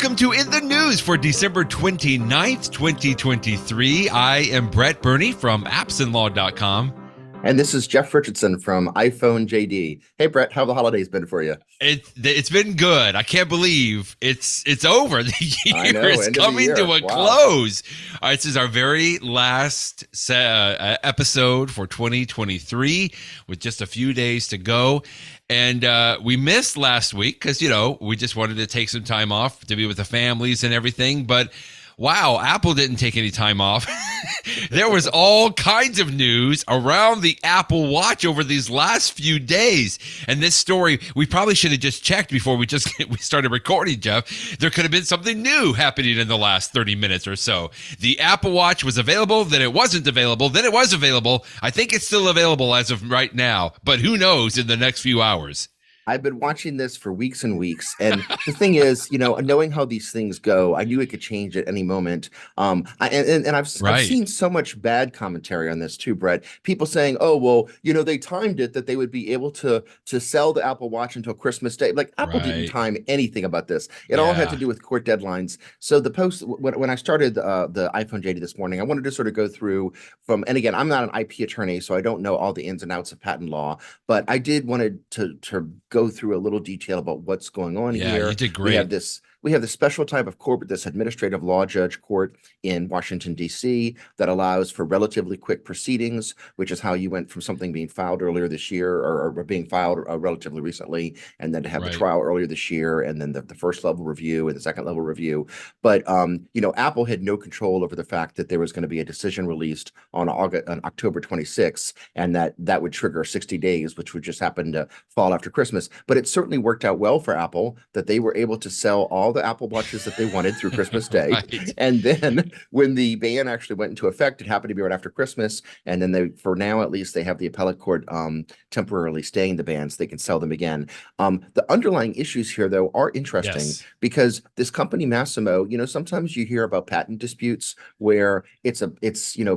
welcome to In the News for December 29th, 2023. I am Brett Burney from appsandlaw.com. And this is Jeff Richardson from iPhone JD. Hey, Brett, how have the holidays been for you? It's been good. I can't believe it's over. The year is coming to a close. All right, this is our very last episode for 2023 with just a few days to go. And we missed last week because, we just wanted to take some time off to be with the families and everything. But wow, Apple didn't take any time off. There was all kinds of news around the Apple Watch over these last few days. And this story, we probably should have just checked before we started recording, Jeff. There could have been something new happening in the last 30 minutes or so. The Apple Watch was available, then it wasn't available, then it was available. I think it's still available as of right now, but who knows in the next few hours. I've been watching this for weeks and weeks. And the thing is, knowing how these things go, I knew it could change at any moment. I've seen so much bad commentary on this too, Brett. People saying, oh, well, they timed it that they would be able to sell the Apple Watch until Christmas Day. Like Apple didn't time anything about this. It all had to do with court deadlines. So the post, when I started the iPhone JD this morning, I wanted to sort of go through and again, I'm not an IP attorney, so I don't know all the ins and outs of patent law, but I did wanted to go through a little detail about what's going on here. Yeah, you did great. We have this special type of court, this administrative law judge court in Washington, D.C. that allows for relatively quick proceedings, which is how you went from something being filed earlier this year or being filed relatively recently, and then to have the trial earlier this year, and then the first level review and the second level review. But, Apple had no control over the fact that there was going to be a decision released on October 26th, and that would trigger 60 days, which would just happen to fall after Christmas. But it certainly worked out well for Apple that they were able to sell all the Apple Watches that they wanted through Christmas Day. And then when the ban actually went into effect, it happened to be right after Christmas. And then for now, at least, they have the appellate court temporarily staying the ban so they can sell them again. The underlying issues here, though, are interesting because this company Massimo, sometimes you hear about patent disputes where it's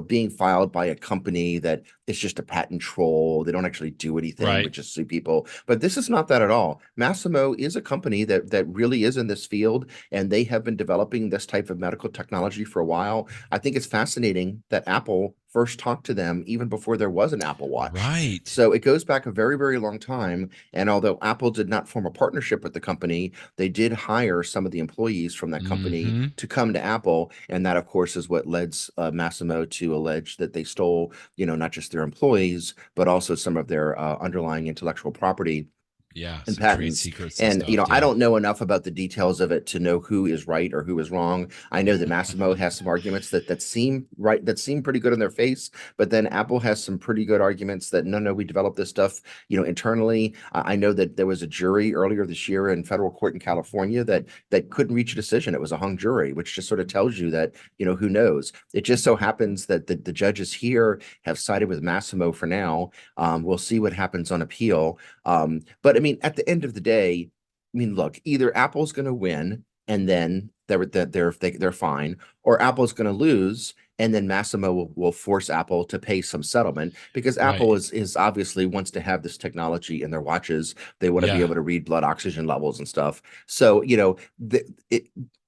being filed by a company that it's just a patent troll. They don't actually do anything but just sue people. But this is not that at all. Massimo is a company that really is in this field, and they have been developing this type of medical technology for a while. I think it's fascinating that Apple first talked to them even before there was an Apple Watch. Right. So it goes back a very, very long time. And although Apple did not form a partnership with the company, they did hire some of the employees from that company to come to Apple. And that, of course, is what led Massimo to allege that they stole, not just their employees, but also some of their underlying intellectual property. And patents. And I don't know enough about the details of it to know who is right or who is wrong. I know that Massimo has some arguments that seem right, that seem pretty good on their face, but then Apple has some pretty good arguments that no, we developed this stuff, internally. I know that there was a jury earlier this year in federal court in California that couldn't reach a decision. It was a hung jury, which just sort of tells you that, who knows. It just so happens that the judges here have sided with Massimo for now. We'll see what happens on appeal. But at the end of the day, look, either Apple's going to win and then they're fine, or Apple's going to lose and then Massimo will force Apple to pay some settlement because Apple is obviously wants to have this technology in their watches. They want to be able to read blood oxygen levels and stuff. So,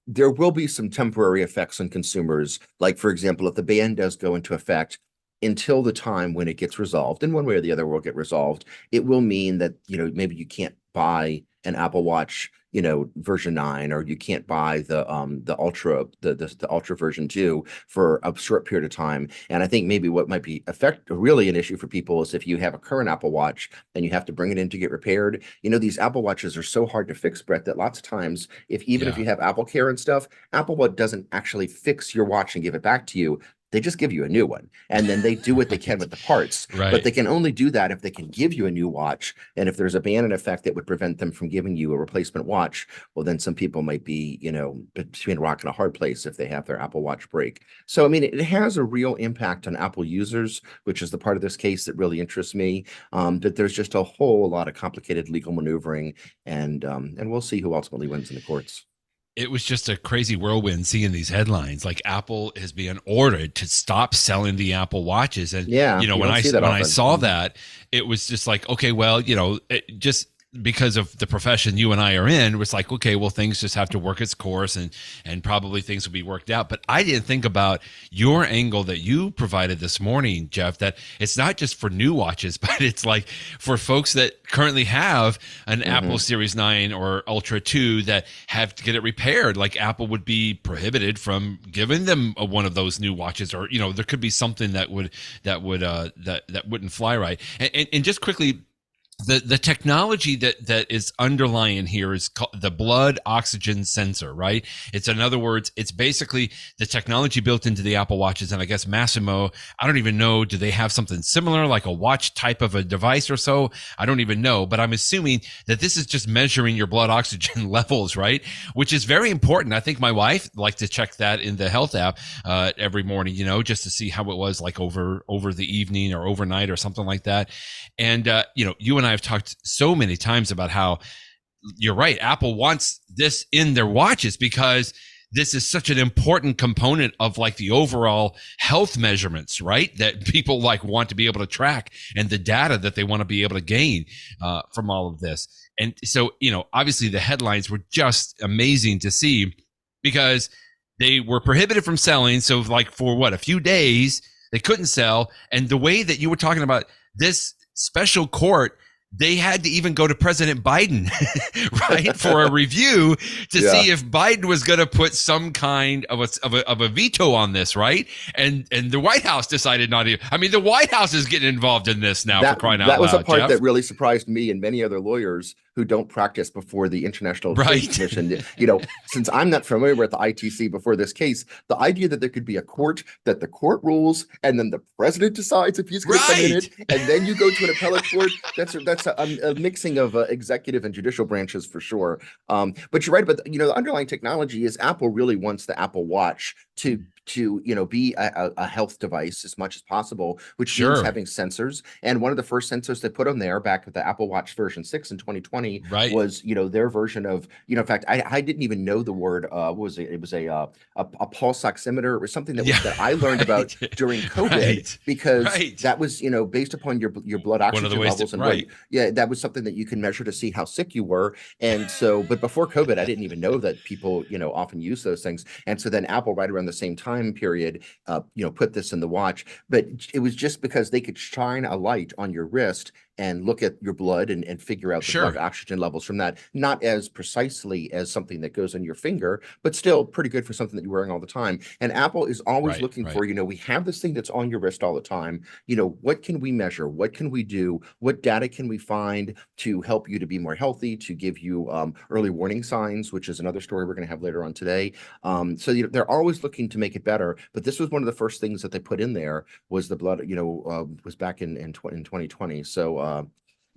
there will be some temporary effects on consumers. Like, for example, if the ban does go into effect, until the time when it gets resolved, in one way or the other will get resolved, it will mean that, maybe you can't buy an Apple Watch, version 9, or you can't buy the Ultra, the Ultra version 2 for a short period of time. And I think maybe what might be really an issue for people is if you have a current Apple Watch and you have to bring it in to get repaired. These Apple Watches are so hard to fix, Brett, that lots of times, if you have Apple Care and stuff, Apple Watch doesn't actually fix your watch and give it back to you. They just give you a new one, and then they do what they can with the parts. But they can only do that if they can give you a new watch. And if there's a ban in effect that would prevent them from giving you a replacement watch, well, then some people might be, between a rock and a hard place if they have their Apple Watch break. So, it has a real impact on Apple users, which is the part of this case that really interests me. That there's just a whole lot of complicated legal maneuvering, and we'll see who ultimately wins in the courts. It was just a crazy whirlwind seeing these headlines. Like Apple is being ordered to stop selling the Apple Watches. And, when I saw that, it was just like, okay, well, because of the profession you and I are in, it's like, okay, well, things just have to work its course, and probably things will be worked out. But I didn't think about your angle that you provided this morning, Jeff, that it's not just for new watches, but it's like for folks that currently have an Apple Series 9 or Ultra 2 that have to get it repaired. Like Apple would be prohibited from giving them one of those new watches, or there could be something that wouldn't fly right. And just quickly, the technology that is underlying here is called the blood oxygen sensor, right? It's, in other words, it's basically the technology built into the Apple Watches. And I guess Massimo, I don't even know, do they have something similar, like a watch type of a device or so? I don't even know, but I'm assuming that this is just measuring your blood oxygen levels, right? Which is very important. I think my wife likes to check that in the health app every morning, just to see how it was like over the evening or overnight or something like that. And you and I have talked so many times about how you're right. Apple wants this in their watches because this is such an important component of like the overall health measurements, right? That people like want to be able to track, and the data that they want to be able to gain from all of this. And so, obviously the headlines were just amazing to see because they were prohibited from selling. So like for a few days, they couldn't sell. And the way that you were talking about this special court, they had to even go to President Biden, right, for a review to see if Biden was going to put some kind of a veto on this, right? And the White House decided not to. I mean, the White House is getting involved in this now, for crying out loud. That was a part Jeff, that really surprised me and many other lawyers who don't practice before the International Trade Commission. Since I'm not familiar with the ITC before this case, the idea that there could be a court, that the court rules, and then the president decides if he's going to come in it, and then you go to an appellate court, that's a mixing of executive and judicial branches for sure. But you're right about the underlying technology is Apple really wants the Apple Watch to be a health device as much as possible, which means having sensors. And one of the first sensors they put on there back with the Apple Watch version 6 in 2020 was their version of in fact I didn't even know the word what was it? It was a pulse oximeter. It was something that I learned about during COVID because that was based upon your blood oxygen levels that was something that you can measure to see how sick you were. And so, but before COVID, I didn't even know that people often use those things. And so then Apple, right around the same time period, put this in the watch. But it was just because they could shine a light on your wrist and look at your blood and figure out the blood oxygen levels from that. Not as precisely as something that goes on your finger, but still pretty good for something that you're wearing all the time. And Apple is always looking for, we have this thing that's on your wrist all the time. What can we measure? What can we do? What data can we find to help you to be more healthy, to give you early warning signs, which is another story we're going to have later on today. So they're always looking to make it better. But this was one of the first things that they put in there was the blood, was back in 2020. So,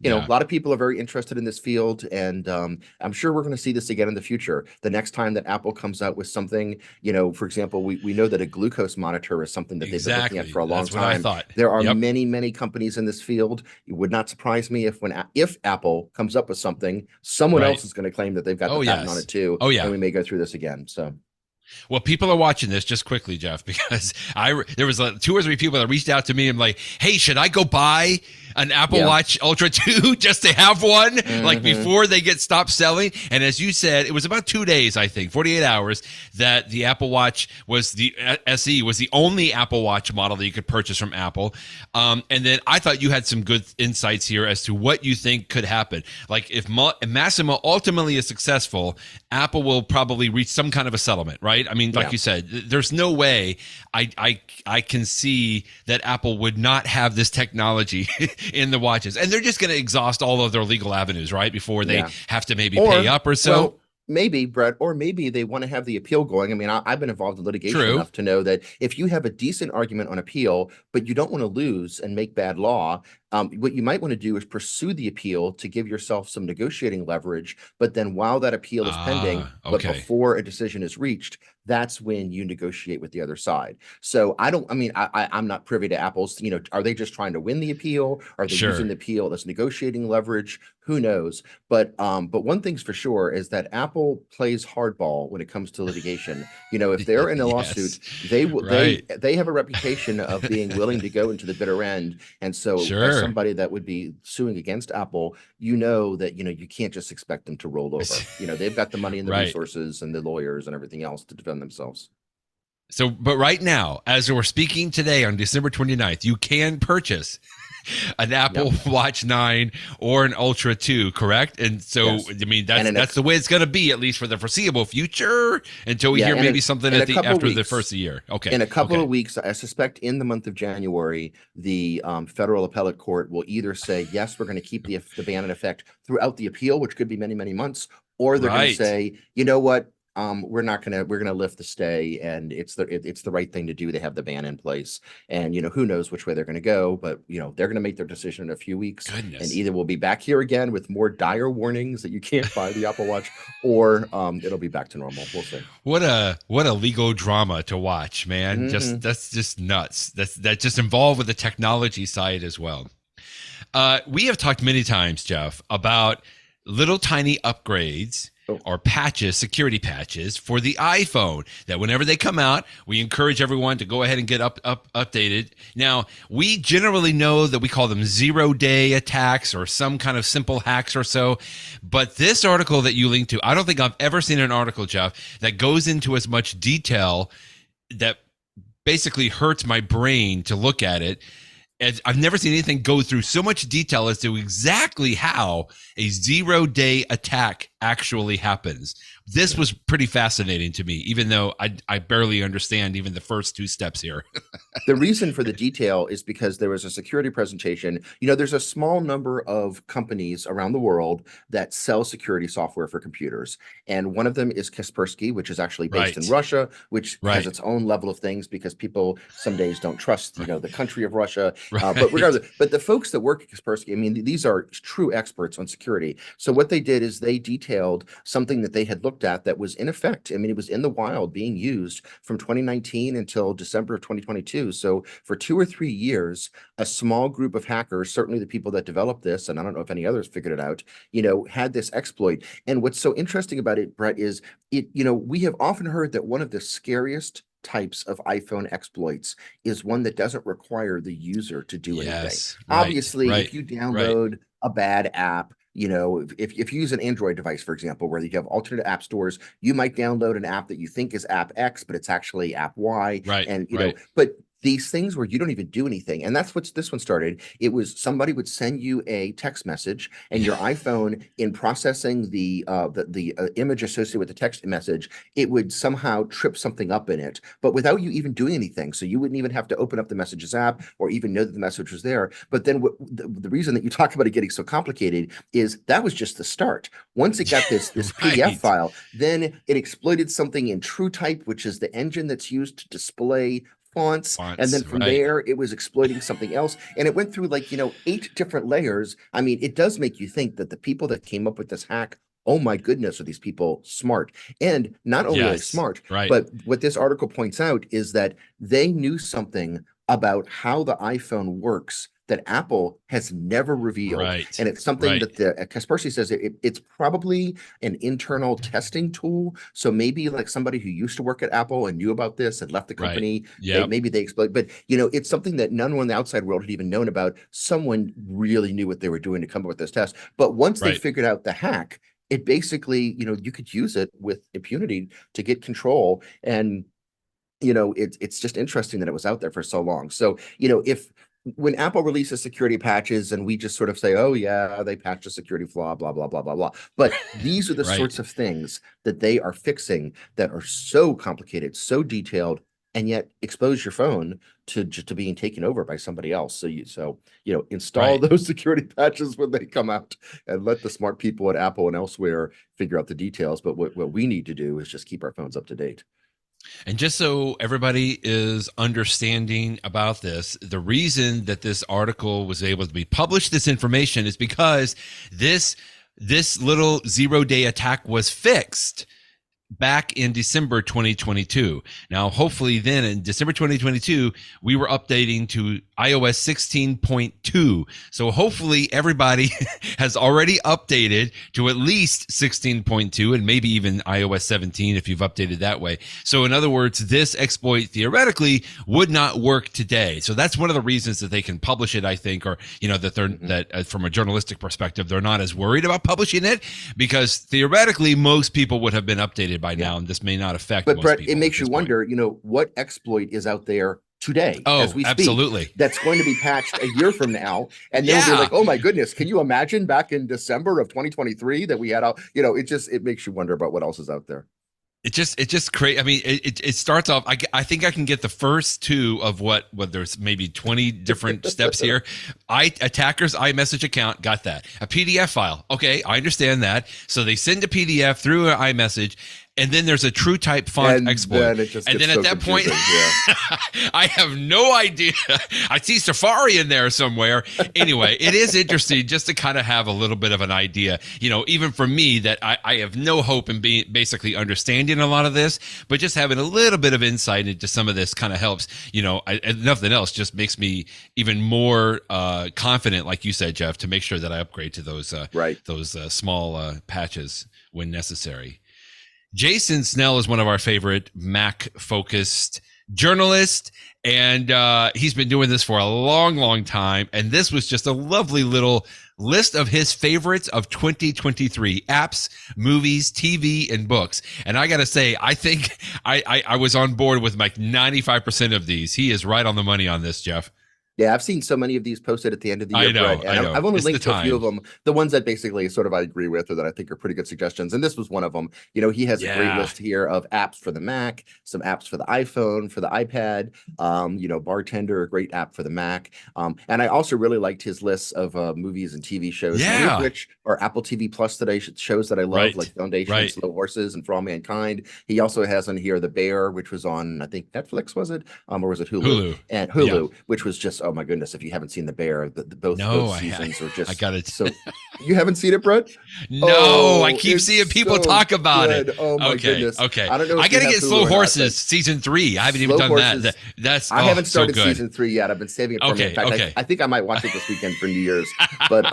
a lot of people are very interested in this field, and I'm sure we're going to see this again in the future. The next time that Apple comes out with something, for example, we know that a glucose monitor is something that they've been looking at for a long time. There are many, many companies in this field. It would not surprise me if Apple comes up with something, someone else is going to claim that they've got the patent on it too. And we may go through this again. So. Well, people are watching this just quickly, Jeff, because there was 2 or 3 people that reached out to me and like, hey, should I go buy an Apple Watch Ultra 2 just to have one like before they stopped selling? And as you said, it was about 2 days, I think, 48 hours that the Apple Watch was the SE was the only Apple Watch model that you could purchase from Apple. And then I thought you had some good insights here as to what you think could happen. Like if Massimo ultimately is successful, Apple will probably reach some kind of a settlement, right? I mean, like you said, there's no way I can see that Apple would not have this technology in the watches. And they're just going to exhaust all of their legal avenues, right? Before they have to maybe pay up or so. Well, maybe, Brett, or maybe they want to have the appeal going. I mean, I've been involved in litigation enough to know that if you have a decent argument on appeal, but you don't want to lose and make bad law, what you might want to do is pursue the appeal to give yourself some negotiating leverage. But then while that appeal is pending, but before a decision is reached, that's when you negotiate with the other side. So I'm not privy to Apple's, are they just trying to win the appeal? Are they using the appeal as negotiating leverage? Who knows? But one thing's for sure is that Apple plays hardball when it comes to litigation. If they're in a lawsuit, they have a reputation of being willing to go into the bitter end. And so as somebody that would be suing against Apple, you know that, you can't just expect them to roll over. They've got the money and the resources and the lawyers and everything else to defend themselves. So, but right now, as we're speaking today on December 29th, you can purchase an Apple Watch 9 or an Ultra 2, correct? And so, I mean, that's the way it's going to be, at least for the foreseeable future, until we hear maybe something after the first year. Okay. In a couple of weeks, I suspect in the month of January, the federal appellate court will either say, yes, we're going to keep the ban in effect throughout the appeal, which could be many, many months, or they're going to say, you know what? We're gonna lift the stay, and it's the right thing to do. They have the ban in place, and who knows which way they're gonna go, but they're gonna make their decision in a few weeks. Goodness. And either we'll be back here again with more dire warnings that you can't buy the Apple Watch, or it'll be back to normal. We'll see. What a legal drama to watch, man. That's just nuts. That's just involved with the technology side as well. We have talked many times, Jeff, about little tiny upgrades or patches, security patches for the iPhone, that whenever they come out, we encourage everyone to go ahead and get updated. Now, we generally know that we call them 0-day attacks or some kind of simple hacks or so. But this article that you linked to, I don't think I've ever seen an article, Jeff, that goes into as much detail that basically hurts my brain to look at it. I've never seen anything go through so much detail as to exactly how a 0-day attack actually happens. This was pretty fascinating to me, even though I barely understand even the first two steps here. The reason for the detail is because there was a security presentation. There's a small number of companies around the world that sell security software for computers. And one of them is Kaspersky, which is actually based in Russia, which has its own level of things because people some days don't trust, the country of Russia. But regardless, the folks that work at Kaspersky, I mean, these are true experts on security. So what they did is they detailed something that they had looked at that was in effect. I mean, it was in the wild being used from 2019 until December of 2022. So for 2 or 3 years, a small group of hackers, certainly the people that developed this, and I don't know if any others figured it out, had this exploit. And what's so interesting about it, Brett, is we have often heard that one of the scariest types of iPhone exploits is one that doesn't require the user to do anything. Obviously, if you download a bad app, if you use an Android device, for example, where you have alternate app stores, you might download an app that you think is app X, but it's actually app Y. But these things where you don't even do anything. And that's what this one started. It was somebody would send you a text message, and your iPhone, in processing the image associated with the text message, it would somehow trip something up in it, but without you even doing anything. So you wouldn't even have to open up the Messages app or even know that the message was there. But then the reason that you talk about it getting so complicated is that was just the start. Once it got this PDF file, then it exploited something in TrueType, which is the engine that's used to display fonts, and then from there it was exploiting something else, and it went through 8 different layers. I mean, it does make you think that the people that came up with this hack, oh my goodness, are these people smart? And not only are they smart, but what this article points out is that they knew something about how the iPhone works that Apple has never revealed. And it's something that Kaspersky says it's probably an internal testing tool. So maybe somebody who used to work at Apple and knew about this and left the company, maybe they exploit. But, it's something that none in the outside world had even known about. Someone really knew what they were doing to come up with this test. But once they figured out the hack, it basically, you could use it with impunity to get control. And, it's just interesting that it was out there for so long. So, when Apple releases security patches and we just sort of say, oh yeah, they patched a security flaw, blah, blah, blah, blah, blah. But these are the sorts of things that they are fixing that are so complicated, so detailed, and yet expose your phone to being taken over by somebody else. So install those security patches when they come out, and let the smart people at Apple and elsewhere figure out the details. But what we need to do is just keep our phones up to date. And just so everybody is understanding about this, the reason that this article was able to be published, this information, is because this little 0-day attack was fixed back in December 2022. Now, hopefully then in December 2022, we were updating to iOS 16.2. So hopefully everybody has already updated to at least 16.2 and maybe even iOS 17 if you've updated that way. So in other words, this exploit theoretically would not work today. So that's one of the reasons that they can publish it, I think, or, that they're, that from a journalistic perspective, they're not as worried about publishing it, because theoretically most people would have been updated by now, and this may not affect but most Brett, people it makes you wonder, what exploit is out there today as we speak, absolutely, that's going to be patched a year from now, and they'll be like, oh my goodness, can you imagine back in December of 2023 that we had it makes you wonder about what else is out there. It just crazy. I mean, it starts off. I think I can get the first two of what there's maybe 20 different steps here. Attacker's iMessage account, got that. A PDF file. Okay, I understand that. So they send a PDF through an iMessage, and then there's a true type font exploit. And then at that point, I have no idea. I see Safari in there somewhere. Anyway, it is interesting just to kind of have a little bit of an idea, even for me, that I have no hope in basically understanding a lot of this, but just having a little bit of insight into some of this kind of helps. Nothing else just makes me even more confident, like you said, Jeff, to make sure that I upgrade to those small patches when necessary. Jason Snell is one of our favorite Mac-focused journalists, and he's been doing this for a long, long time. And this was just a lovely little list of his favorites of 2023 apps, movies, TV, and books. And I got to say, I think I was on board with like 95% of these. He is right on the money on this, Jeff. Yeah, I've seen so many of these posted at the end of the year, Brett, and I've only linked to a few of them. The ones that basically sort of I agree with, or that I think are pretty good suggestions. And this was one of them. He has a great list here of apps for the Mac, some apps for the iPhone, for the iPad. Bartender, a great app for the Mac. And I also really liked his lists of movies and TV shows, many of which are Apple TV Plus shows that I love, like Foundation, Slow Horses, and For All Mankind. He also has on here The Bear, which was on, I think, Netflix, was it? Or was it Hulu? And Hulu, which was just, oh my goodness, if you haven't seen The Bear, both seasons are just, I got it. So you haven't seen it, Brett? No, I keep seeing people talk about it. Oh my goodness. Okay. I don't know. I got to get Slow Horses season 3. I haven't even done that. I haven't started season 3 yet. I've been saving it for me. In fact, I think I might watch it this weekend for New Year's. But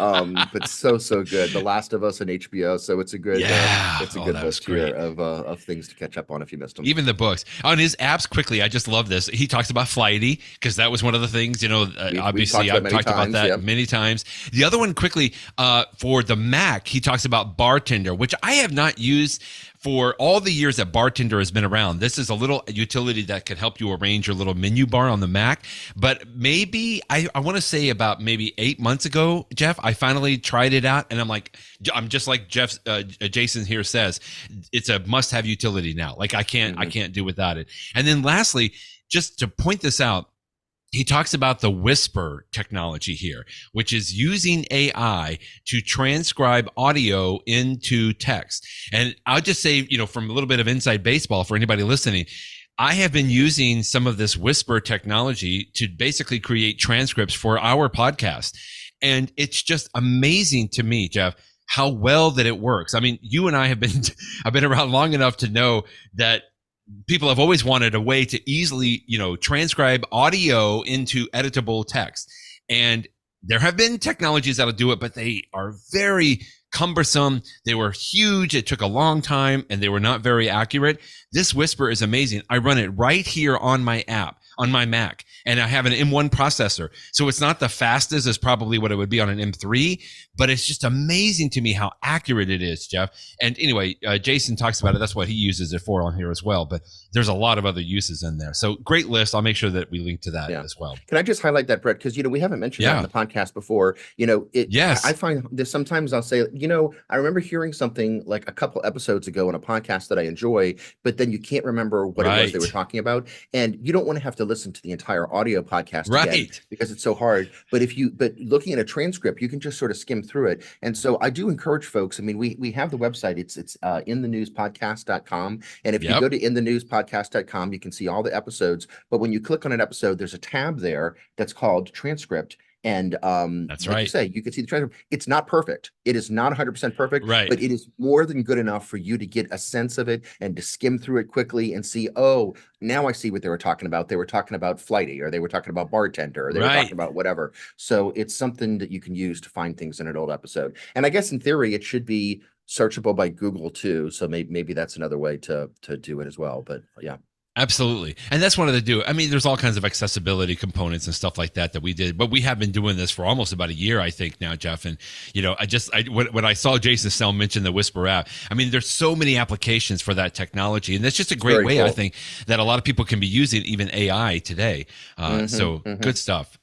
so good. The Last of Us on HBO. So it's a good list here of things to catch up on if you missed them. Even the books on his apps. Quickly, I just love this. He talks about Flighty, because that was one of the things. Obviously, I've talked about that many times. The other one, quickly, for the Mac, he talks about Bartender, which I have not used for all the years that Bartender has been around. This is a little utility that can help you arrange your little menu bar on the Mac. But maybe, I want to say about maybe 8 months ago, Jeff, I finally tried it out, and I'm just like Jason here says, it's a must-have utility now. Like I can't do without it. And then lastly, just to point this out, he talks about the Whisper technology here, which is using AI to transcribe audio into text. And I'll just say, from a little bit of inside baseball for anybody listening, I have been using some of this Whisper technology to basically create transcripts for our podcast. And it's just amazing to me, Jeff, how well that it works. I mean, you and I have been around long enough to know that people have always wanted a way to easily, transcribe audio into editable text. And there have been technologies that'll do it, but they are very cumbersome. They were huge. It took a long time, and they were not very accurate. This Whisper is amazing. I run it right here on my app, on my Mac, and I have an M1 processor. So it's not the fastest as probably what it would be on an M3, but it's just amazing to me how accurate it is, Jeff. And anyway, Jason talks about it. That's what he uses it for on here as well. But there's a lot of other uses in there. So great list. I'll make sure that we link to that as well. Can I just highlight that, Brett? Because, we haven't mentioned that in the podcast before. I find this sometimes I'll say, I remember hearing something like a couple episodes ago on a podcast that I enjoy, but then you can't remember what it was they were talking about. And you don't want to have to listen to the entire audio podcast again because it's so hard. But looking at a transcript, you can just sort of skim through it. And so I do encourage folks. I mean, we have the website. It's inthenewspodcast.com. And if you go to inthenewspodcast.com, you can see all the episodes. But when you click on an episode, there's a tab there that's called transcript. And That's like you right. say, you can see the trend. It's not perfect. It is not 100% perfect, Right. but it is more than good enough for you to get a sense of it and to skim through it quickly and see, oh, now I see what they were talking about. They were talking about flighty, or they were talking about bartender, or they were talking Right. about whatever. So it's something that you can use to find things in an old episode. And I guess in theory, it should be searchable by Google too. So maybe that's another way to do it as well. But yeah. Absolutely. And that's one of the do. I mean, there's all kinds of accessibility components and stuff like that we did, but we have been doing this for almost about a year, I think now, Jeff. And, you know, when I saw Jason Snell mention the Whisper app, I mean, there's so many applications for that technology. And that's just a great way, cool. I think, that a lot of people can be using even AI today. Good stuff.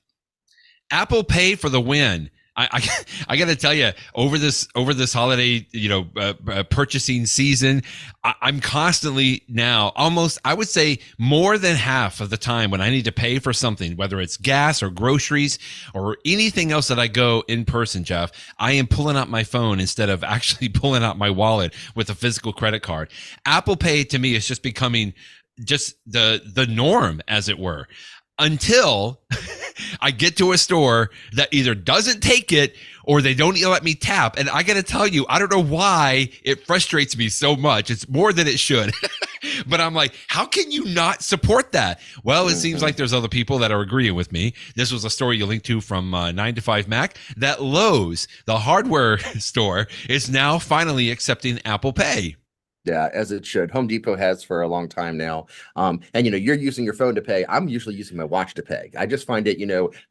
Apple Pay for the win. I got to tell you, over this holiday, purchasing season, I'm constantly now almost, I would say more than half of the time when I need to pay for something, whether it's gas or groceries or anything else that I go in person, Jeff, I am pulling out my phone instead of actually pulling out my wallet with a physical credit card. Apple Pay to me is just becoming just the norm, as it were, until I get to a store that either doesn't take it or they don't let me tap. And I got to tell you, I don't know why it frustrates me so much. It's more than it should. But I'm like, how can you not support that? Well, it seems like there's other people that are agreeing with me. This was a story you linked to from 9to5Mac, that Lowe's, the hardware store, is now finally accepting Apple Pay. Yeah, as it should. Home Depot has for a long time now. And, you're using your phone to pay. I'm usually using my watch to pay. I just find it,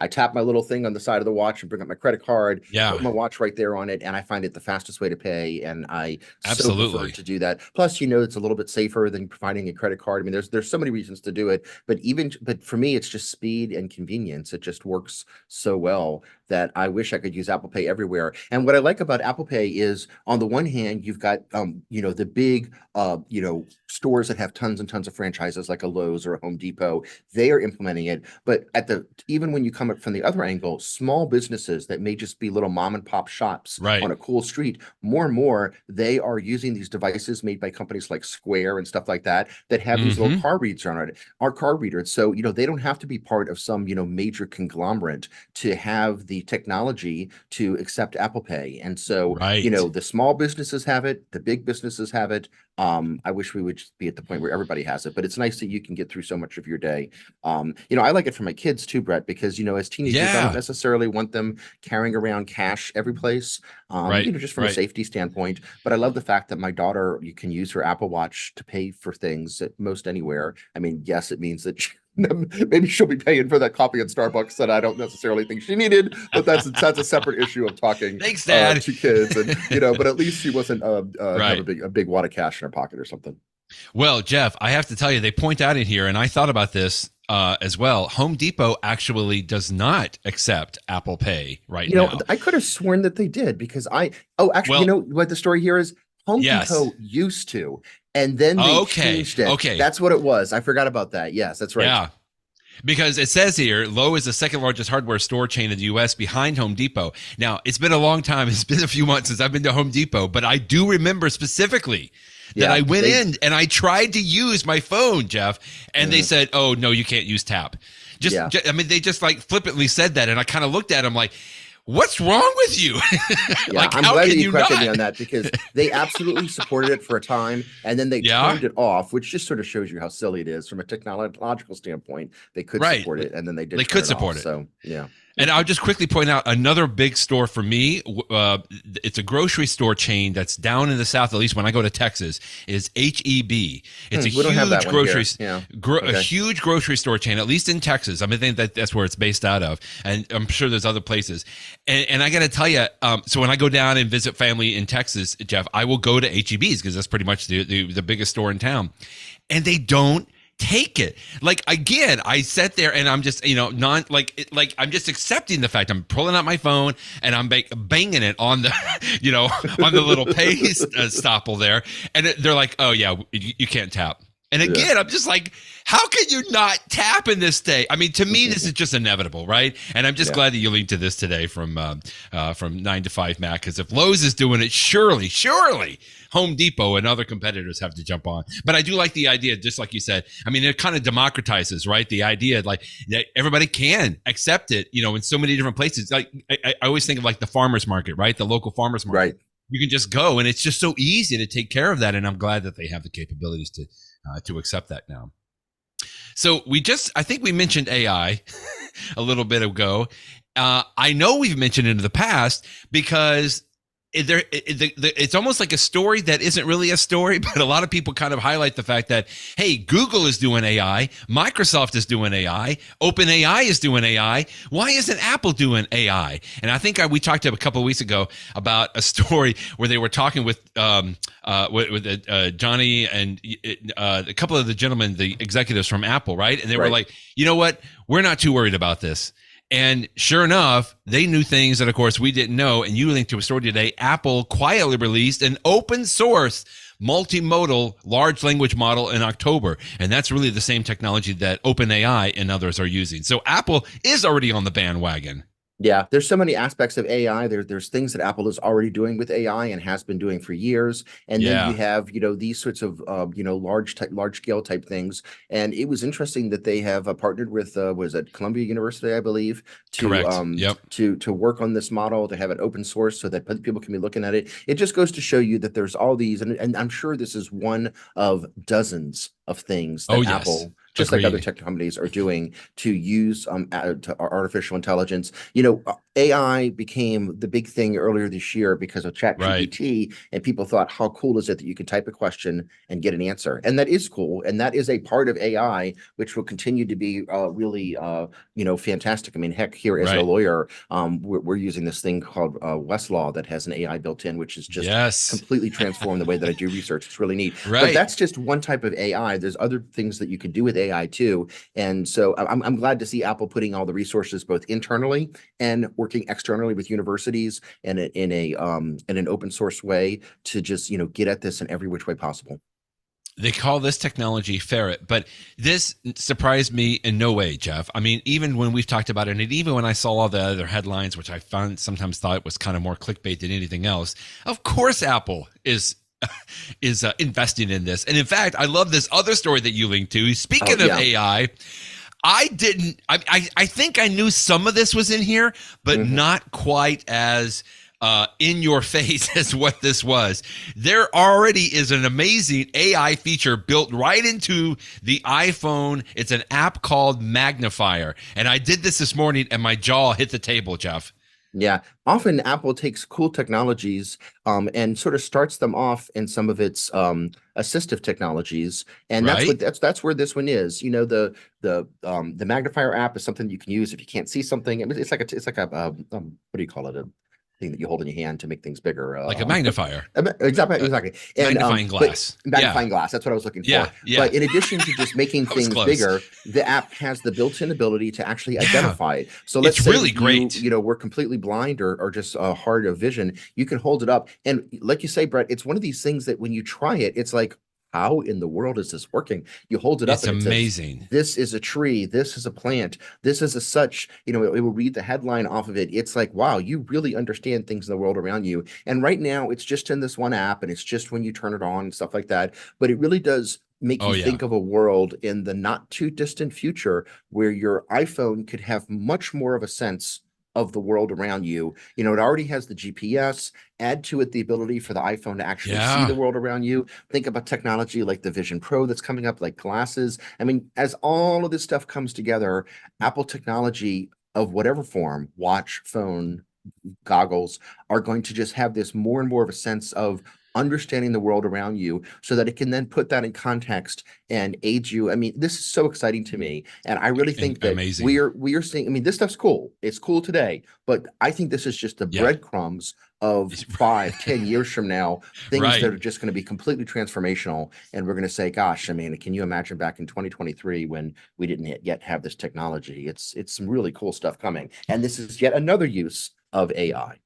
I tap my little thing on the side of the watch and bring up my credit card, put my watch right there on it, and I find it the fastest way to pay. And I so prefer to do that. Plus, it's a little bit safer than providing a credit card. I mean, there's so many reasons to do it, but for me, it's just speed and convenience. It just works so well that I wish I could use Apple Pay everywhere. And what I like about Apple Pay is, on the one hand, you've got the big stores that have tons and tons of franchises like a Lowe's or a Home Depot. They are implementing it. But even when you come up from the other angle, small businesses that may just be little mom and pop shops on a cool street, more and more they are using these devices made by companies like Square and stuff like that have these little card readers on it, our card readers. So they don't have to be part of some major conglomerate to have the technology to accept Apple Pay. And so the small businesses have it, the big businesses have it. I wish we would be at the point where everybody has it, but it's nice that you can get through so much of your day. I like it for my kids too, Brett, because as teenagers, I don't necessarily want them carrying around cash every place. Just from a safety standpoint. But I love the fact that my daughter, you can use her Apple Watch to pay for things at most anywhere. I mean, yes, it means that maybe she'll be paying for that coffee at Starbucks that I don't necessarily think she needed, but that's a separate issue of talking Thanks, Dad. To kids, and but at least she wasn't have a big wad of cash in her pocket or something. Well, Jeff, I have to tell you, they point out in here, and I thought about this as well. Home Depot actually does not accept Apple Pay right now. I could have sworn that they did, because what the story here is. Home Depot used to, and then they changed it. Okay. That's what it was. I forgot about that. Yes, that's right. Yeah. Because it says here, Lowe is the second largest hardware store chain in the U.S. behind Home Depot. Now, it's been a long time. It's been a few months since I've been to Home Depot, but I do remember specifically that I went in and I tried to use my phone, Jeff, and they said, oh, no, you can't use tap. They just like flippantly said that, and I kind of looked at them like, what's wrong with you? I'm glad that you corrected me on that, because they absolutely supported it for a time, and then they turned it off, which just sort of shows you how silly it is from a technological standpoint. They could support it, and then they did. They could support it. So yeah. And I'll just quickly point out another big store for me. It's a grocery store chain that's down in the South, at least when I go to Texas, is HEB. It's a huge grocery store chain, at least in Texas. I think that's where it's based out of. And I'm sure there's other places. And I got to tell you, so when I go down and visit family in Texas, Jeff, I will go to HEB's because that's pretty much the biggest store in town. And they don't take it. Like, again, I sat there and I'm just, I'm just accepting the fact I'm pulling out my phone and I'm banging it on the, on the little pay stopple there. And they're like, oh yeah, you can't tap. And again, I'm just like, how can you not tap in this day? I mean, to me, this is just inevitable, right? And I'm just glad that you linked to this today from 9 to 5 Mac, because if Lowe's is doing it, surely Home Depot and other competitors have to jump on. But I do like the idea, just like you said. I mean, it kind of democratizes, right? The idea like that everybody can accept it, in so many different places. Like I always think of like the farmer's market, right? The local farmer's market. Right. You can just go, and it's just so easy to take care of that. And I'm glad that they have the capabilities to accept that now. So I think we mentioned AI a little bit ago. I know we've mentioned it in the past because it's almost like a story that isn't really a story, but a lot of people kind of highlight the fact that, hey, Google is doing AI, Microsoft is doing AI, OpenAI is doing AI. Why isn't Apple doing AI? And I think we talked a couple of weeks ago about a story where they were talking with Johnny and a couple of the gentlemen, the executives from Apple, right? And they were like, you know what? We're not too worried about this. And sure enough, they knew things that, of course, we didn't know. And you linked to a story today. Apple quietly released an open source multimodal large language model in October. And that's really the same technology that OpenAI and others are using. So Apple is already on the bandwagon. Yeah, there's so many aspects of AI. There's things that Apple is already doing with AI and has been doing for years. And then you have, these sorts of, large scale type things. And it was interesting that they have partnered with, was it Columbia University, I believe, to work on this model, to have it open source so that people can be looking at it. It just goes to show you that there's all these, and I'm sure this is one of dozens of things that Apple, just like other tech companies, are doing to use to artificial intelligence. AI became the big thing earlier this year because of ChatGPT, and people thought, how cool is it that you can type a question and get an answer? And that is cool, and that is a part of AI which will continue to be really fantastic. I mean, heck, here as a lawyer, we're using this thing called Westlaw that has an AI built in, which is just completely transformed the way that I do research. It's really neat. But that's just one type of AI. There's other things that you can do with AI too, and so I'm glad to see Apple putting all the resources both internally and working externally with universities and in an open source way to just get at this in every which way possible. They call this technology ferret, but this surprised me in no way, Jeff. I mean, even when we've talked about it, and even when I saw all the other headlines, which I sometimes thought was kind of more clickbait than anything else, of course Apple is investing in this. And in fact, I love this other story that you linked to. Speaking of AI, I think I knew some of this was in here, but not quite as in your face as what this was. There already is an amazing AI feature built right into the iPhone. It's an app called Magnifier. And I did this morning and my jaw hit the table, Jeff. Yeah, often Apple takes cool technologies and sort of starts them off in some of its assistive technologies, and that's where this one is. The Magnifier app is something you can use if you can't see something. It's like a what do you call it? A thing that you hold in your hand to make things bigger, like a magnifier. Exactly. And, magnifying glass. Magnifying glass. That's what I was looking for. But in addition to just making things bigger, the app has the built-in ability to actually identify it. So let's say really great. We're completely blind or just hard of vision. You can hold it up, and like you say, Brett, it's one of these things that when you try it, it's like, how in the world is this working? You hold it up and it's amazing. This is a tree. This is a plant. This is a such, it will read the headline off of it. It's like, wow, you really understand things in the world around you. And right now it's just in this one app, and it's just when you turn it on and stuff like that. But it really does make you think of a world in the not too distant future where your iPhone could have much more of a sense of the world around you. It already has the GPS. Add to it the ability for the iPhone to actually see the world around you. Think about technology like the Vision Pro that's coming up, like glasses. I mean, as all of this stuff comes together, Apple technology of whatever form, watch, phone, goggles, are going to just have this more and more of a sense of understanding the world around you so that it can then put that in context and aid you. I mean, this is so exciting to me. And I really think that we are seeing, I mean, this stuff's cool. It's cool today, but I think this is just the breadcrumbs of 5-10 years from now, things that are just going to be completely transformational. And we're going to say, gosh, I mean, can you imagine back in 2023 when we didn't yet have this technology? It's some really cool stuff coming. And this is yet another use of AI.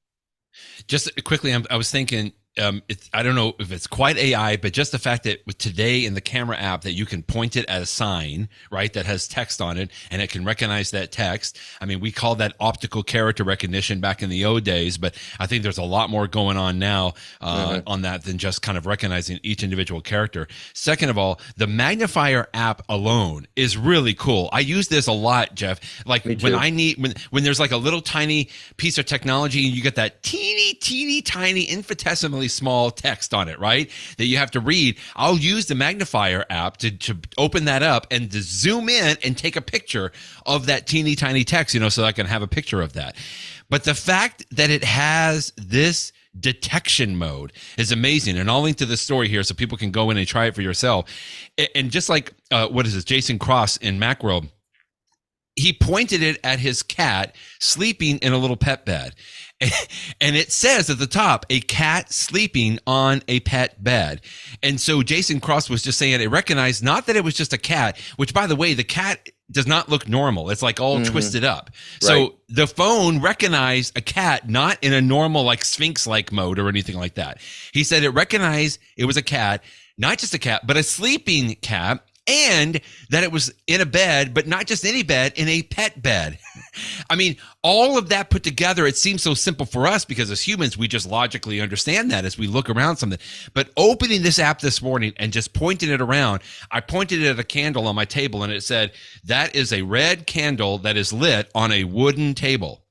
Just quickly, I was thinking, I don't know if it's quite AI, but just the fact that with today in the camera app that you can point it at a sign, right, that has text on it and it can recognize that text. I mean, we call that optical character recognition back in the old days, but I think there's a lot more going on now on that than just kind of recognizing each individual character. Second of all, the magnifier app alone is really cool. I use this a lot, Jeff. Like when I need, when there's like a little tiny piece of technology and you get that teeny tiny infinitesimally small text on it, right, that you have to read, I'll use the magnifier app to open that up and to zoom in and take a picture of that teeny tiny text, so I can have a picture of that. But the fact that it has this detection mode is amazing. And I'll link to this story here so people can go in and try it for yourself. And just like, what is this, Jason Cross in Macworld, he pointed it at his cat sleeping in a little pet bed. And it says at the top, a cat sleeping on a pet bed. And so Jason Cross was just saying it recognized not that it was just a cat, which, by the way, the cat does not look normal. It's like all twisted up. Right. So the phone recognized a cat, not in a normal like Sphinx-like mode or anything like that. He said it recognized it was a cat, not just a cat, but a sleeping cat. And that it was in a bed, but not just any bed, in a pet bed. I mean, all of that put together, it seems so simple for us because as humans, we just logically understand that as we look around something. But opening this app this morning and just pointing it around, I pointed it at a candle on my table and it said, that is a red candle that is lit on a wooden table.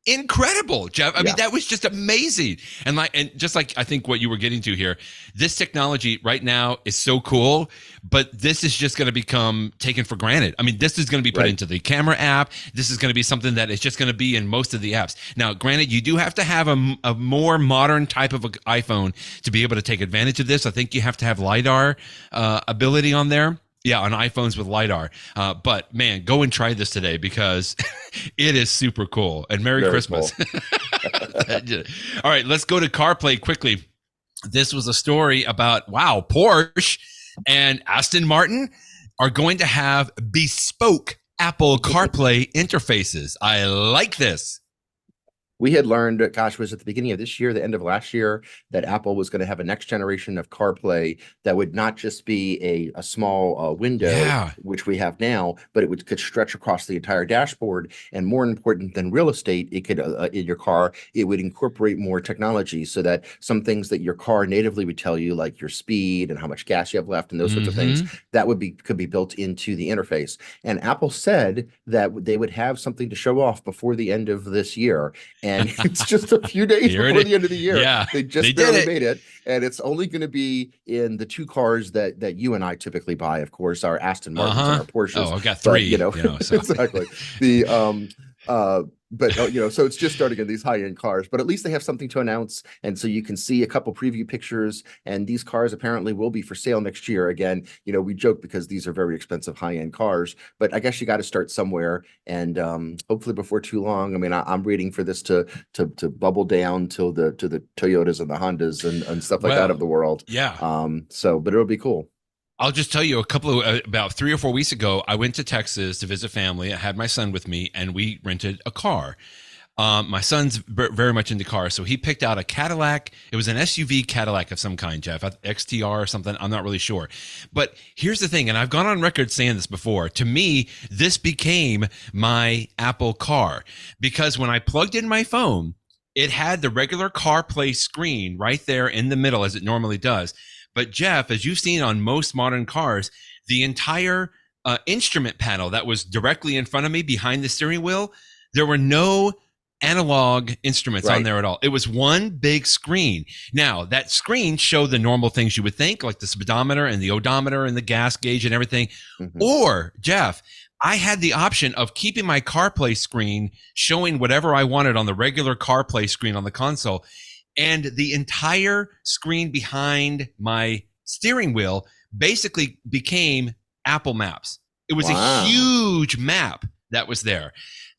Incredible, Jeff. I mean, that was just amazing. And just like I think what you were getting to here, this technology right now is so cool, but this is just going to become taken for granted. I mean, this is going to be put into the camera app. This is going to be something that is just going to be in most of the apps. Now, granted, you do have to have a more modern type of iPhone to be able to take advantage of this. I think you have to have LiDAR ability on there. Yeah, on iPhones with LiDAR. But man, go and try this today because it is super cool. And Merry Christmas. Cool. All right, let's go to CarPlay quickly. This was a story about, Porsche and Aston Martin are going to have bespoke Apple CarPlay interfaces. I like this. We had learned, was at the beginning of this year, the end of last year, that Apple was going to have a next generation of CarPlay that would not just be a small window, which we have now, but it could stretch across the entire dashboard. And more important than real estate, it could in your car, it would incorporate more technology so that some things that your car natively would tell you, like your speed and how much gas you have left and those sorts of things, that could be built into the interface. And Apple said that they would have something to show off before the end of this year. And it's just a few days before the end of the year. Yeah, they barely made it. And it's only going to be in the two cars that you and I typically buy, of course, our Aston Martins and our Porsches. Oh, I've got three. But, so. Exactly. So it's just starting in these high-end cars, but at least they have something to announce. And so you can see a couple preview pictures, and these cars apparently will be for sale next year. Again, we joke because these are very expensive high-end cars, but I guess you got to start somewhere. And hopefully before too long, I mean, I'm waiting for this to bubble down to the Toyotas and the Hondas and stuff like that of the world. Yeah. But it'll be cool. I'll just tell you about 3 or 4 weeks ago, I went to Texas to visit family. I had my son with me and we rented a car. My son's very much into cars. So he picked out a Cadillac. It was an SUV Cadillac of some kind, Jeff, XTR or something. I'm not really sure. But here's the thing. And I've gone on record saying this before. To me, this became my Apple car because when I plugged in my phone, it had the regular CarPlay screen right there in the middle as it normally does. But Jeff, as you've seen on most modern cars, the entire instrument panel that was directly in front of me behind the steering wheel, there were no analog instruments on there at all. It was one big screen. Now, that screen showed the normal things you would think, like the speedometer and the odometer and the gas gauge and everything. Or, Jeff, I had the option of keeping my CarPlay screen showing whatever I wanted on the regular CarPlay screen on the console. And the entire screen behind my steering wheel basically became Apple Maps. It was a huge map that was there.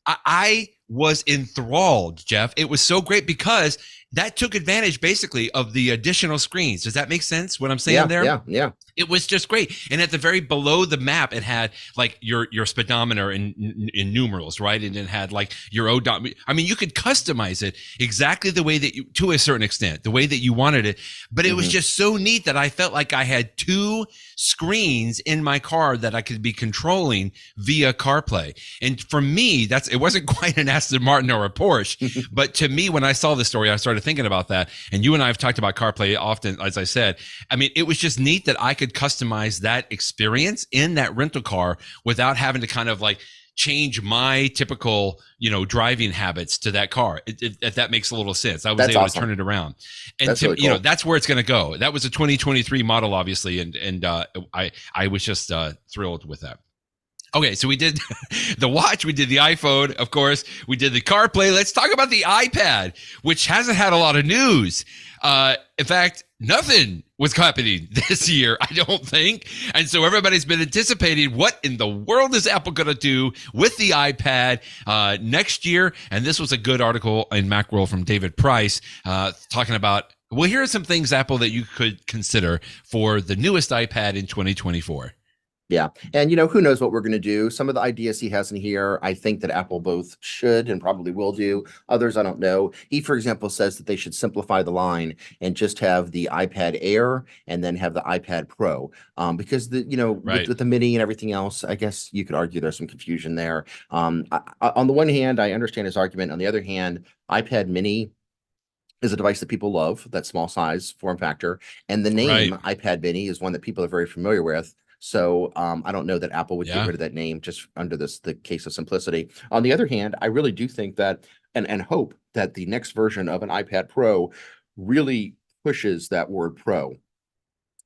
I was enthralled, Jeff. It was so great because that took advantage basically of the additional screens. Does that make sense what I'm saying there? Yeah. It was just great. And at the very below the map, it had like your speedometer in numerals, right? And it had like your odometer. I mean, you could customize it exactly the way that you, to a certain extent, the way that you wanted it. But it was just so neat that I felt like I had two screens in my car that I could be controlling via CarPlay. And for me, it wasn't quite an Aston Martin or a Porsche, but to me, when I saw the story, I started thinking about that. And you and I have talked about CarPlay often, as I said. I mean, it was just neat that I could customize that experience in that rental car without having to kind of like change my typical, driving habits to that car. If that makes a little sense, I was able to turn it around, and that's really cool. That's where it's going to go. That was a 2023 model, obviously, and I was just thrilled with that. Okay, so we did the watch, we did the iPhone, of course, we did the CarPlay. Let's talk about the iPad, which hasn't had a lot of news. In fact, nothing was happening this year, I don't think. And so everybody's been anticipating what in the world is Apple going to do with the iPad next year. And this was a good article in Macworld from David Price talking about, well, here are some things, Apple, that you could consider for the newest iPad in 2024. Yeah. And, who knows what we're going to do. Some of the ideas he has in here, I think that Apple both should and probably will do. Others, I don't know. He, for example, says that they should simplify the line and just have the iPad Air and then have the iPad Pro. Because, with the mini and everything else, I guess you could argue there's some confusion there. On the one hand, I understand his argument. On the other hand, iPad mini is a device that people love, that small size form factor. And the name iPad mini is one that people are very familiar with. So I don't know that Apple would get rid of that name just under the case of simplicity. On the other hand, I really do think that and hope that the next version of an iPad Pro really pushes that word Pro.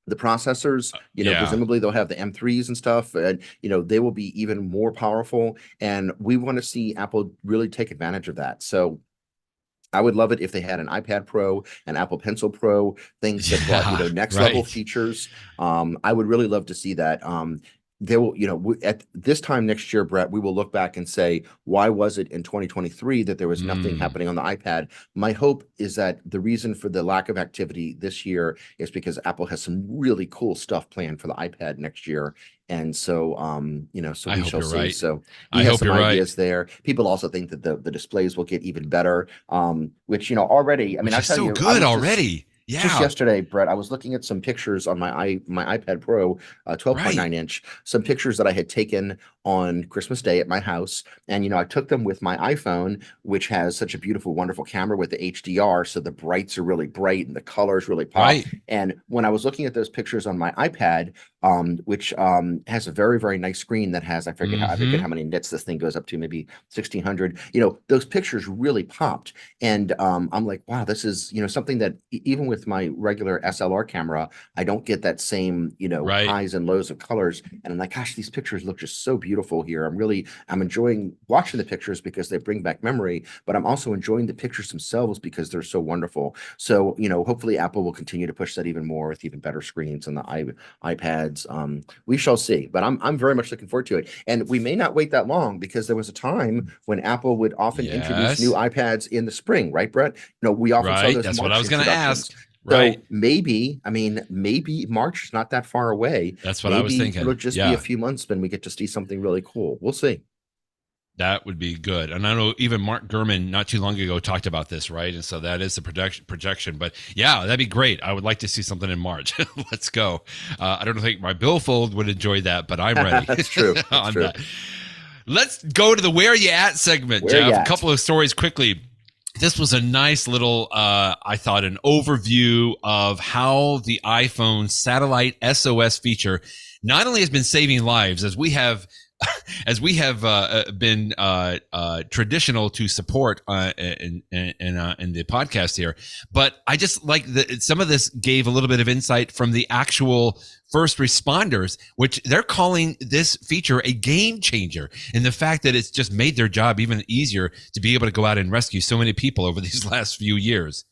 The processors, presumably they'll have the M3s and stuff, and they will be even more powerful. And we want to see Apple really take advantage of that. So I would love it if they had an iPad Pro, an Apple Pencil Pro, things that brought next level features. I would really love to see that. There will, at this time next year, Brett, we will look back and say, why was it in 2023 that there was nothing happening on the iPad? My hope is that the reason for the lack of activity this year is because Apple has some really cool stuff planned for the iPad next year. And so, so we shall see. So he has some ideas there. People also think that the displays will get even better, which, already, I mean, I tell you, good already. Yeah. Just yesterday, Brett, I was looking at some pictures on my iPad Pro, 12.9 inch, some pictures that I had taken on Christmas Day at my house. And, I took them with my iPhone, which has such a beautiful, wonderful camera with the HDR. So the brights are really bright and the colors really pop. Right. And when I was looking at those pictures on my iPad, which has a very, very nice screen that has, I forget how many nits this thing goes up to, maybe 1600, those pictures really popped. And I'm like, wow, this is, something that even with my regular SLR camera, I don't get that same, highs and lows of colors. And I'm like, gosh, these pictures look just so beautiful here. I'm enjoying watching the pictures because they bring back memory, but I'm also enjoying the pictures themselves because they're so wonderful. So, hopefully Apple will continue to push that even more with even better screens on the iPads. We shall see, but I'm very much looking forward to it. And we may not wait that long because there was a time when Apple would often introduce new iPads in the spring, right, Brett? We often saw those. That's what I was going to ask. So maybe March is not that far away. That's what I was thinking. It'll just be a few months when we get to see something really cool. We'll see. That would be good. And I know even Mark Gurman not too long ago talked about this, right? And so that is the projection. But yeah, that'd be great. I would like to see something in March. Let's go. I don't think my billfold would enjoy that, but I'm ready. That's true. That's true. That. Let's go to the Where You At segment, Jeff. A couple of stories quickly. This was a nice little, I thought, an overview of how the iPhone satellite SOS feature not only has been saving lives, as we have been traditional to support in the podcast here, but I just like that some of this gave a little bit of insight from the actual first responders, which they're calling this feature a game changer, and the fact that it's just made their job even easier to be able to go out and rescue so many people over these last few years.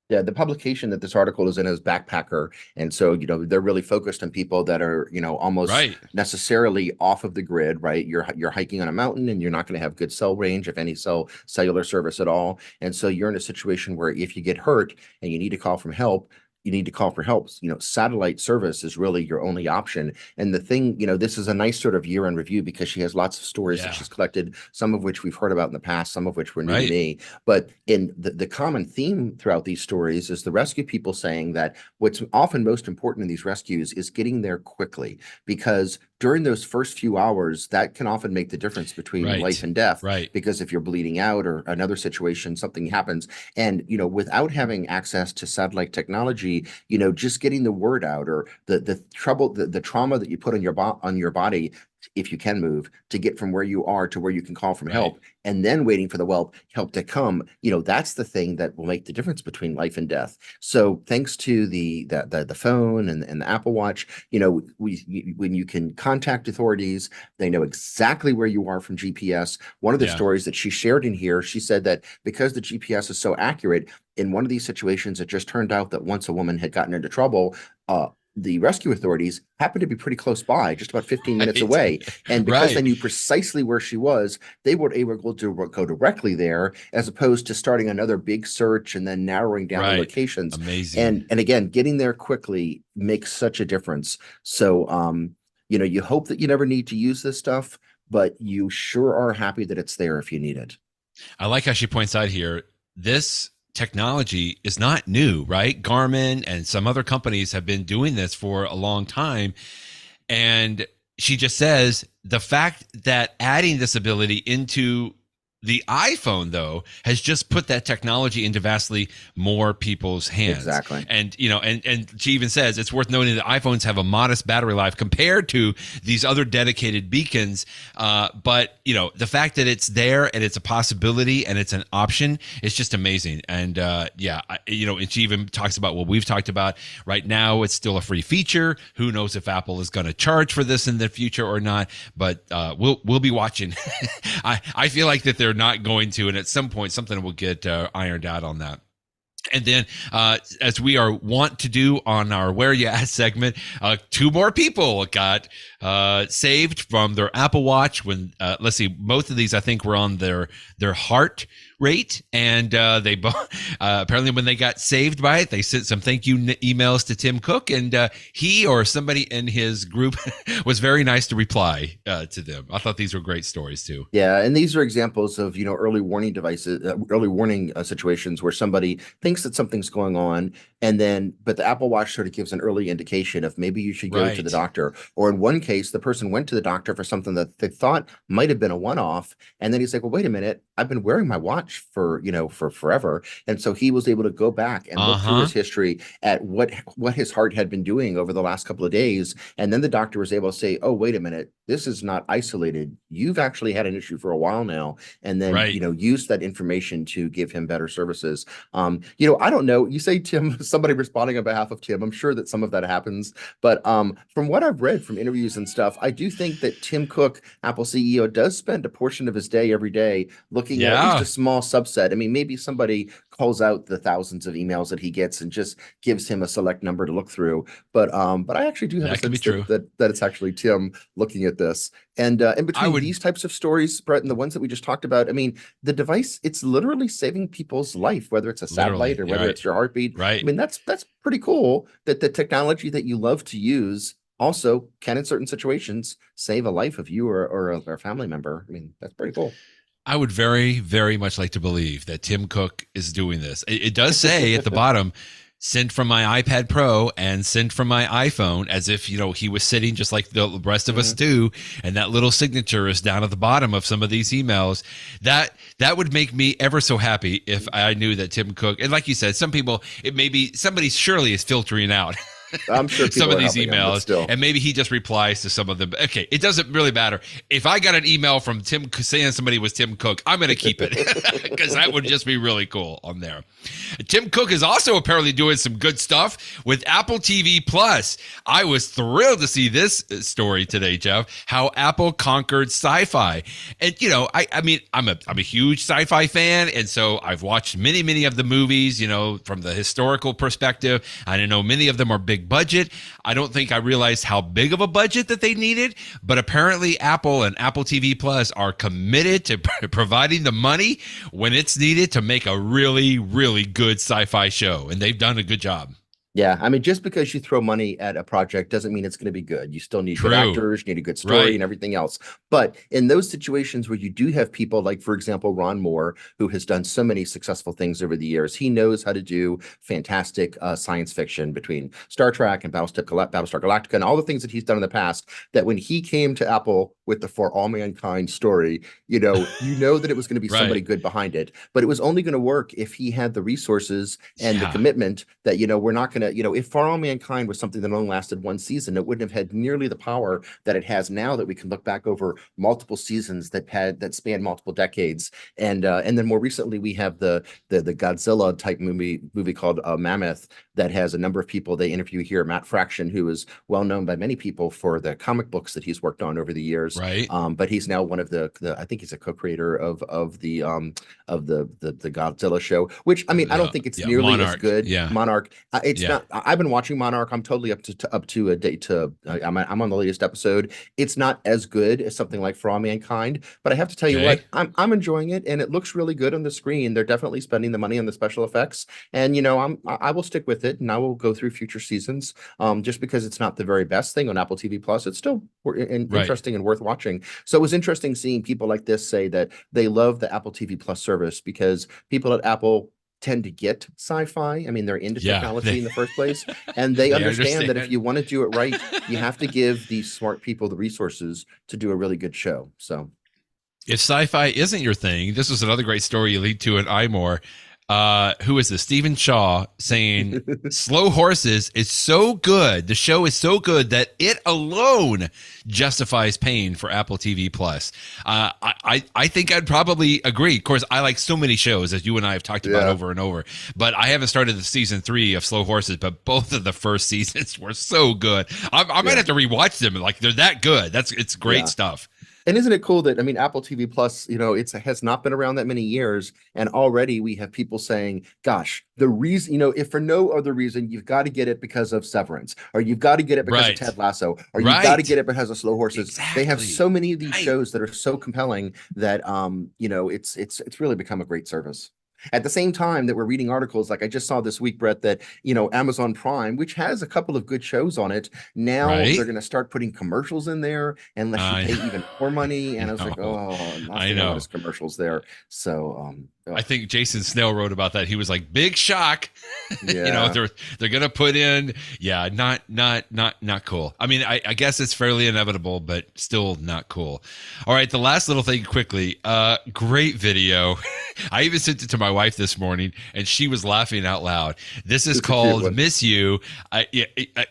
Yeah, the publication that this article is in is Backpacker. And so, they're really focused on people that are, almost Right. necessarily off of the grid, right? You're hiking on a mountain and you're not going to have good cell range, if any cellular service at all. And so you're in a situation where if you get hurt and you need to call from help, you need to call for help. Satellite service is really your only option. And the thing, this is a nice sort of year in review because she has lots of stories that she's collected, some of which we've heard about in the past, some of which were new to me. But in the common theme throughout these stories is the rescue people saying that what's often most important in these rescues is getting there quickly, because during those first few hours, that can often make the difference between life and death. Right. Because if you're bleeding out or another situation, something happens. And, without having access to satellite technology, just getting the word out, or the trouble, the trauma that you put on your body, if you can move, to get from where you are to where you can call from help, and then waiting for the help to come, that's the thing that will make the difference between life and death. So thanks to the phone and the Apple Watch, when you can contact authorities, they know exactly where you are from GPS. One of the stories that she shared in here, she said that because the GPS is so accurate, in one of these situations, it just turned out that once a woman had gotten into trouble, the rescue authorities happened to be pretty close by, just about 15 minutes away. And because they knew precisely where she was, they were able to go directly there, as opposed to starting another big search and then narrowing down the locations. Amazing. And again, getting there quickly makes such a difference. So, you hope that you never need to use this stuff, but you sure are happy that it's there if you need it. I like how she points out here, this technology is not new, right? Garmin and some other companies have been doing this for a long time. And she just says the fact that adding this ability into the iPhone, though, has just put that technology into vastly more people's hands. Exactly. And, and she even says it's worth noting that iPhones have a modest battery life compared to these other dedicated beacons. But, the fact that it's there and it's a possibility and it's an option is just amazing. And, and she even talks about what we've talked about. Right now, it's still a free feature. Who knows if Apple is going to charge for this in the future or not? But we'll be watching. I feel like that they're not going to, and at some point something will get ironed out on that. And then, as we are wont to do on our Where You At segment, 2 more people got saved from their Apple Watch when, let's see, both of these I think were on their heart rate, and they apparently when they got saved by it, they sent some thank you emails to Tim Cook, and he or somebody in his group was very nice to reply to them. I thought these were great stories too. Yeah, and these are examples of early warning devices, early warning situations where somebody thinks that something's going on, but the Apple Watch sort of gives an early indication of maybe you should go to the doctor. Or in one case, the person went to the doctor for something that they thought might have been a one-off, and then he's like, well, wait a minute, I've been wearing my watch for forever. And so he was able to go back and look through his history at what his heart had been doing over the last couple of days. And then the doctor was able to say, oh, wait a minute, this is not isolated. You've actually had an issue for a while now. And then, use that information to give him better services. I don't know. You say, Tim, somebody responding on behalf of Tim. I'm sure that some of that happens. But from what I've read from interviews and stuff, I do think that Tim Cook, Apple CEO, does spend a portion of his day every day looking at least a small subset. I mean, maybe somebody calls out the thousands of emails that he gets and just gives him a select number to look through. But I actually do have a sense that it's actually Tim looking at this. And in between these types of stories, Brett, and the ones that we just talked about, I mean, the device, it's literally saving people's life, whether it's a satellite or whether it's your heartbeat. Right. I mean, that's pretty cool that the technology that you love to use also can, in certain situations, save a life of you or a family member. I mean, that's pretty cool. I would very, very much like to believe that Tim Cook is doing this. It does say at the bottom, sent from my iPad Pro and sent from my iPhone, as if, he was sitting just like the rest of us do. And that little signature is down at the bottom of some of these emails. That would make me ever so happy if I knew that Tim Cook, and like you said, some people, it may be somebody surely is filtering out I'm sure some of these emails, emails, still. and maybe he just replies to some of them. Okay, it doesn't really matter. If I got an email from Tim saying somebody was Tim Cook, I'm going to keep it because that would just be really cool on there. Tim Cook is also apparently doing some good stuff with Apple TV Plus. I was thrilled to see this story today, Jeff, how Apple conquered Sci-Fi. And, you know, I mean, I'm a huge Sci-Fi fan, and so I've watched many of the movies, you know, from the historical perspective. I know many of them are big budget. I don't think I realized how big of a budget that they needed, but apparently Apple and Apple TV Plus are committed to providing the money when it's needed to make a really good sci-fi show, and they've done a good job. Yeah, I mean, just because you throw money at a project doesn't mean it's going to be good. You still need good actors, you need a good story, and everything else. But in those situations where you do have people like, for example, Ron Moore, who has done so many successful things over the years, he knows how to do fantastic science fiction between Star Trek and Battlestar Galactica and all the things that he's done in the past, that when he came to Apple with the For All Mankind story, you know that it was going to be somebody good behind it. But it was only going to work if he had the resources and the commitment that, we're not going to, if For All Mankind was something that only lasted one season, it wouldn't have had nearly the power that it has now, that we can look back over multiple seasons that span multiple decades. And then more recently, we have the Godzilla type movie called Mammoth that has a number of people. They interview here Matt Fraction, who is well known by many people for the comic books that he's worked on over the years. Right. But he's now one of the I think he's a co-creator of the Godzilla show, which, I mean, I don't think it's nearly Monarch. As good. Yeah. Monarch. It's not. I've been watching Monarch. I'm totally up to a date. I'm on the latest episode. It's not as good as something like For All Mankind, but I have to tell you what, I'm enjoying it, and it looks really good on the screen. They're definitely spending the money on the special effects, and I will stick with it, and I will go through future seasons. Just because it's not the very best thing on Apple TV Plus, it's still interesting and worth watching. So it was interesting seeing people like this say that they love the Apple TV Plus service because people at Apple tend to get sci-fi. I mean, they're into technology in the first place, and they understand that if you want to do it right, you have to give these smart people the resources to do a really good show. So if sci-fi isn't your thing, this was another great story you lead to in iMore. Who is this? Stephen Shaw saying Slow Horses is so good. The show is so good that it alone justifies paying for Apple TV Plus. I think I'd probably agree. Of course, I like so many shows, as you and I have talked about over and over, but I haven't started the season 3 of Slow Horses, but both of the first seasons were so good. I might have to rewatch them. Like, they're that good. It's great stuff. And isn't it cool that, I mean, Apple TV Plus, it has not been around that many years, and already we have people saying, gosh, the reason, if for no other reason, you've got to get it because of Severance, or you've got to get it because of Ted Lasso, or you've got to get it because of Slow Horses. Exactly. They have so many of these shows that are so compelling that, it's really become a great service. At the same time that we're reading articles, like I just saw this week, Brett, that, Amazon Prime, which has a couple of good shows on it, now they're going to start putting commercials in there unless you pay even more money. And I was like, I know there's commercials there. So, I think Jason Snell wrote about that. He was like, big shock. Yeah. They're going to put in, not cool. I mean, I guess it's fairly inevitable, but still not cool. All right. The last little thing quickly, great video. I even sent it to my wife this morning and she was laughing out loud. This is called Miss You.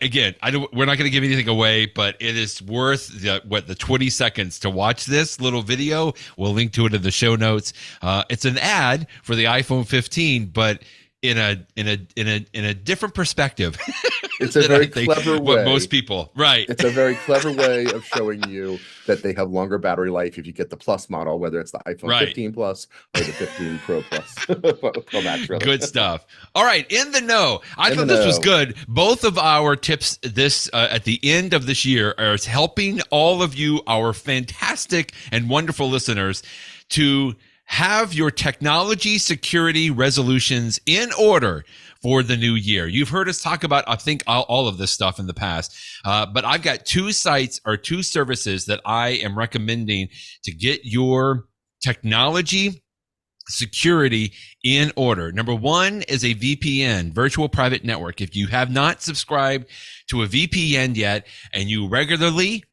Again, we're not going to give anything away, but it is worth the 20 seconds to watch this little video. We'll link to it in the show notes. It's an ad for the iPhone 15, but in a different perspective. It's a very clever way. What most people, right? It's a very clever way of showing you that they have longer battery life if you get the Plus model, whether it's the iPhone 15 Plus or the 15 Pro Plus. Pro Max, really. Good stuff. All right, in the know. I thought this was good. Both of our tips at the end of this year are helping all of you, our fantastic and wonderful listeners, to have your technology security resolutions in order for the new year. You've heard us talk about, I think, all of this stuff in the past, but I've got 2 sites or 2 services that I am recommending to get your technology security in order. Number one is a VPN, virtual private network. If you have not subscribed to a VPN yet, and you regularly,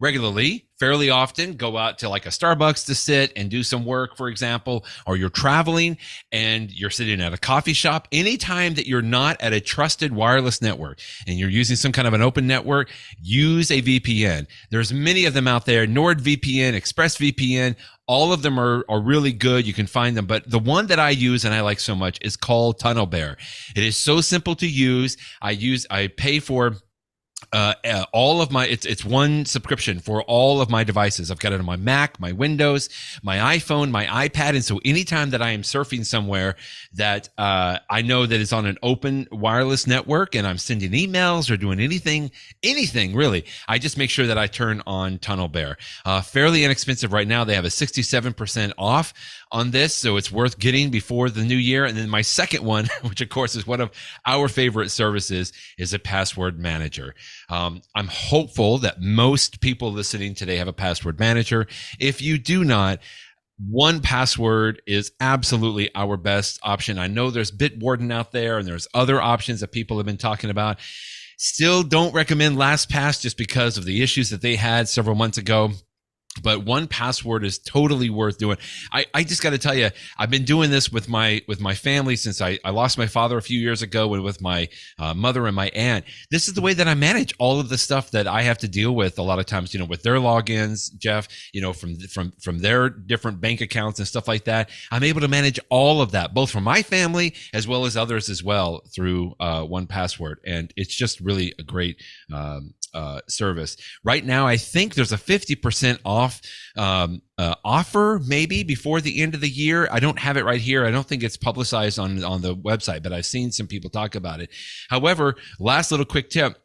fairly often go out to like a Starbucks to sit and do some work, for example, or you're traveling and you're sitting at a coffee shop, anytime that you're not at a trusted wireless network and you're using some kind of an open network, use a VPN. There's many of them out there, NordVPN, ExpressVPN, all of them are really good. You can find them. But the one that I use and I like so much is called TunnelBear. It is so simple to use. I pay for all of my, it's one subscription for all of my devices. I've got it on my Mac, my Windows, my iPhone, my iPad. And so anytime that I am surfing somewhere that I know that is on an open wireless network and I'm sending emails or doing anything really, I just make sure that I turn on TunnelBear. Fairly inexpensive right now. They have a 67% off on this, so it's worth getting before the new year. And then my second one, which of course is one of our favorite services, is a password manager. I'm hopeful that most people listening today have a password manager. If you do not, 1Password is absolutely our best option. I know there's Bitwarden out there and there's other options that people have been talking about. Still don't recommend LastPass just because of the issues that they had several months ago. But 1Password is totally worth doing. I just got to tell you, I've been doing this with my family since I lost my father a few years ago, and with my mother and my aunt. This is the way that I manage all of the stuff that I have to deal with a lot of times, with their logins, Jeff, from their different bank accounts and stuff like that. I'm able to manage all of that, both for my family as well as others as well through 1Password. And it's just really a great service. Right now, I think there's a 50% off offer maybe before the end of the year. I don't have it right here. I don't think it's publicized on the website, but I've seen some people talk about it. However, last little quick tip.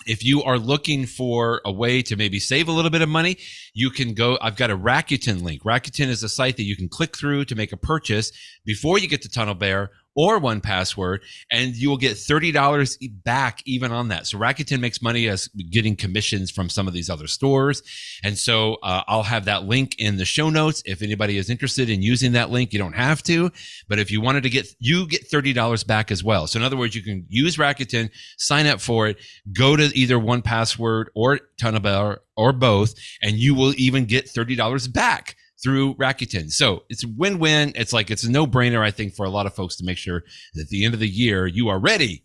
If you are looking for a way to maybe save a little bit of money, you can go, I've got a Rakuten link. Rakuten is a site that you can click through to make a purchase before you get to TunnelBear or 1Password, and you will get $30 back even on that. So Rakuten makes money as getting commissions from some of these other stores. And so I'll have that link in the show notes. If anybody is interested in using that link, you don't have to, but if you wanted to get $30 back as well. So in other words, you can use Rakuten, sign up for it, go to either 1Password or TunnelBear or both, and you will even get $30 back through Rakuten. So it's a win-win. It's a no-brainer, I think, for a lot of folks to make sure that at the end of the year, you are ready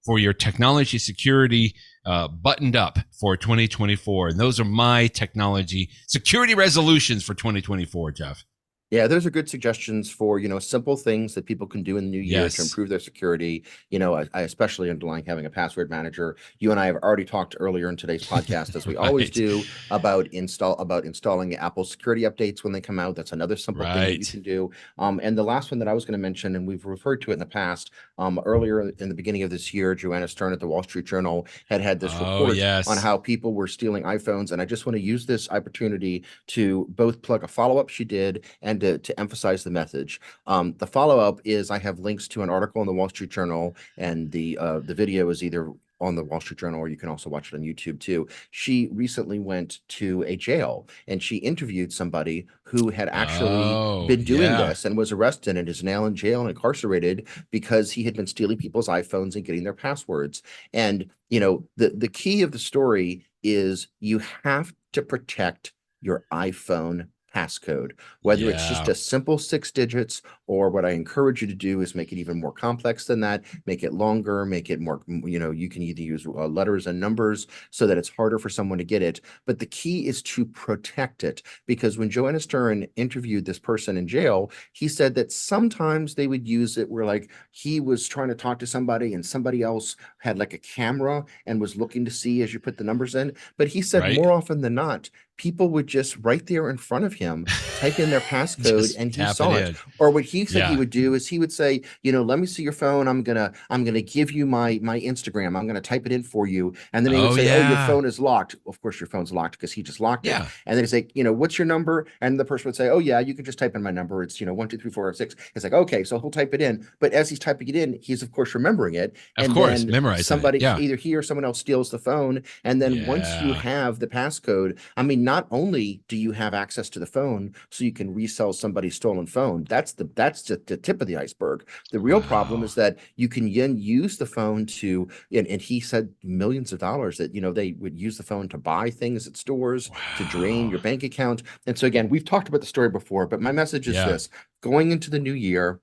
for your technology security buttoned up for 2024. And those are my technology security resolutions for 2024, Jeff. Yeah, those are good suggestions for, simple things that people can do in the new year to improve their security. I especially underline having a password manager. You and I have already talked earlier in today's podcast, as we always do, about installing Apple security updates when they come out. That's another simple thing that you can do. And the last one that I was going to mention, and we've referred to it in the past, earlier in the beginning of this year, Joanna Stern at the Wall Street Journal had this report on how people were stealing iPhones. And I just want to use this opportunity to both plug a follow-up she did and to emphasize the message. The follow-up is I have links to an article in the Wall Street Journal, and the video is either on the Wall Street Journal, or you can also watch it on YouTube too. She recently went to a jail and she interviewed somebody who had actually been doing this and was arrested and is now in jail and incarcerated because he had been stealing people's iPhones and getting their passwords. And, the key of the story is you have to protect your iPhone passcode, whether it's just a simple 6 digits, or what I encourage you to do is make it even more complex than that, make it longer, make it more, you can either use letters and numbers so that it's harder for someone to get it. But the key is to protect it, because when Joanna Stern interviewed this person in jail, he said that sometimes they would use it where he was trying to talk to somebody and somebody else had a camera and was looking to see as you put the numbers in. But he said more often than not, people would just right there in front of him type in their passcode and he saw it. Or what he said he would do is he would say, let me see your phone. I'm gonna give you my Instagram. I'm gonna type it in for you. And then he would say, oh, your phone is locked. Of course your phone's locked because he just locked it. And then he'd say, what's your number? And the person would say, oh yeah, you can just type in my number. It's 1 2 3 4 5 6. It's okay, so he'll type it in. But as he's typing it in, he's of course remembering it. Of course, memorizing somebody, either he or someone else steals the phone. And then once you have the passcode, And not only do you have access to the phone so you can resell somebody's stolen phone, that's just the tip of the iceberg. The real problem is that you can then use the phone to, and he said millions of dollars that, they would use the phone to buy things at stores, to drain your bank account. And so again, we've talked about the story before, but my message is this: going into the new year,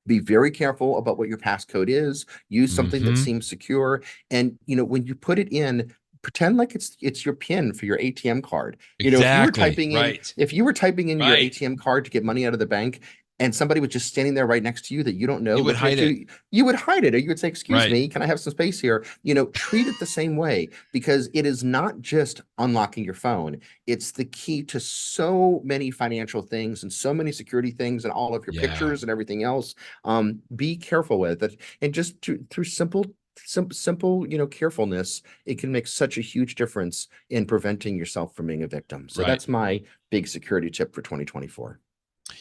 be very careful about what your passcode is. Use something that seems secure. And, when you put it in, pretend like it's your PIN for your ATM card. Exactly. If you were typing in your ATM card to get money out of the bank, and somebody was just standing there right next to you that you don't know, you would hide it. You would hide it, or you would say, "Excuse me, can I have some space here?" Treat it the same way, because it is not just unlocking your phone. It's the key to so many financial things and so many security things and all of your pictures and everything else. Be careful with it, and just through simple, carefulness, it can make such a huge difference in preventing yourself from being a victim. So that's my big security tip for 2024.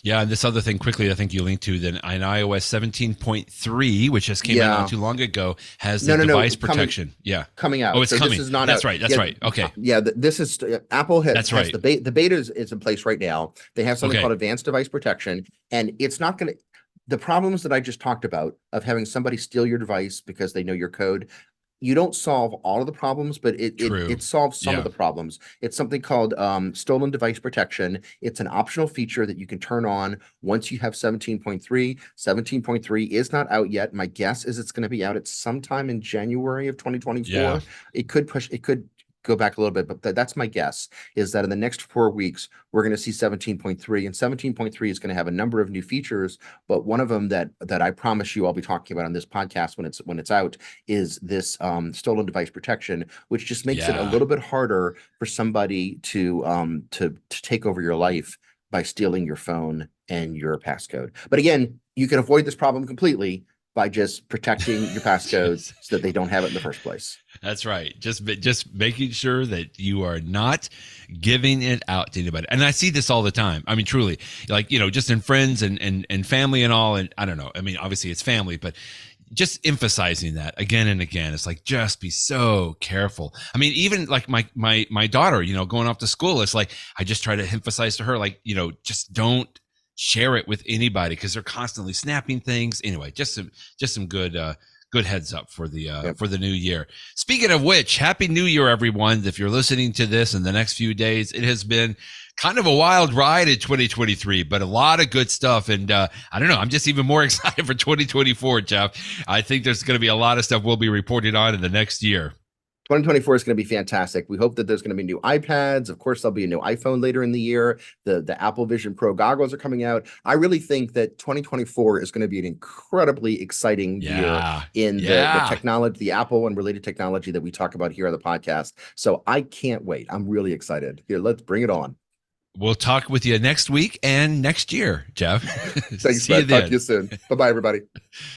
Yeah, and this other thing quickly, I think you linked to, then in iOS 17.3, which just came out not too long ago, has the device protection. Coming out. Oh, it's coming. This is not that's out. Right. That's right. Okay. This is Apple has right. The beta is in place right now. They have something called advanced device protection, and it's not going to. The problems that I just talked about of having somebody steal your device because they know your code, you don't solve all of the problems, but it solves some of the problems. It's something called stolen device protection. It's an optional feature that you can turn on once you have 17.3. 17.3 is not out yet. My guess is it's going to be out at sometime in January of 2024. Yeah. It could go back a little bit, but that's my guess, is that in the next 4 weeks, we're going to see 17.3, and 17.3 is going to have a number of new features. But one of them that I promise you I'll be talking about on this podcast when it's out is this stolen device protection, which just makes it a little bit harder for somebody to take over your life by stealing your phone and your passcode. But again, you can avoid this problem completely by just protecting your passcodes so that they don't have it in the first place. That's right. Just making sure that you are not giving it out to anybody. And I see this all the time. I mean, truly, like, just in friends and family and all. And I don't know. I mean, obviously it's family, but just emphasizing that again and again. It's like, just be so careful. I mean, even like my daughter, going off to school, it's like, I just try to emphasize to her, like, just don't share it with anybody, because they're constantly snapping things. Anyway, just some good heads up for the new year. Speaking of which, Happy New Year, everyone. If you're listening to this in the next few days, it has been kind of a wild ride in 2023, but a lot of good stuff. And I don't know, I'm just even more excited for 2024, Jeff. I think there's going to be a lot of stuff we'll be reporting on in the next year. 2024 is going to be fantastic. We hope that there's going to be new iPads. Of course, there'll be a new iPhone later in the year. The Apple Vision Pro goggles are coming out. I really think that 2024 is going to be an incredibly exciting year in the technology, the Apple and related technology that we talk about here on the podcast. So I can't wait. I'm really excited. Here, let's bring it on. We'll talk with you next week and next year, Jeff. Thanks, man. Talk to you soon. Bye-bye, everybody.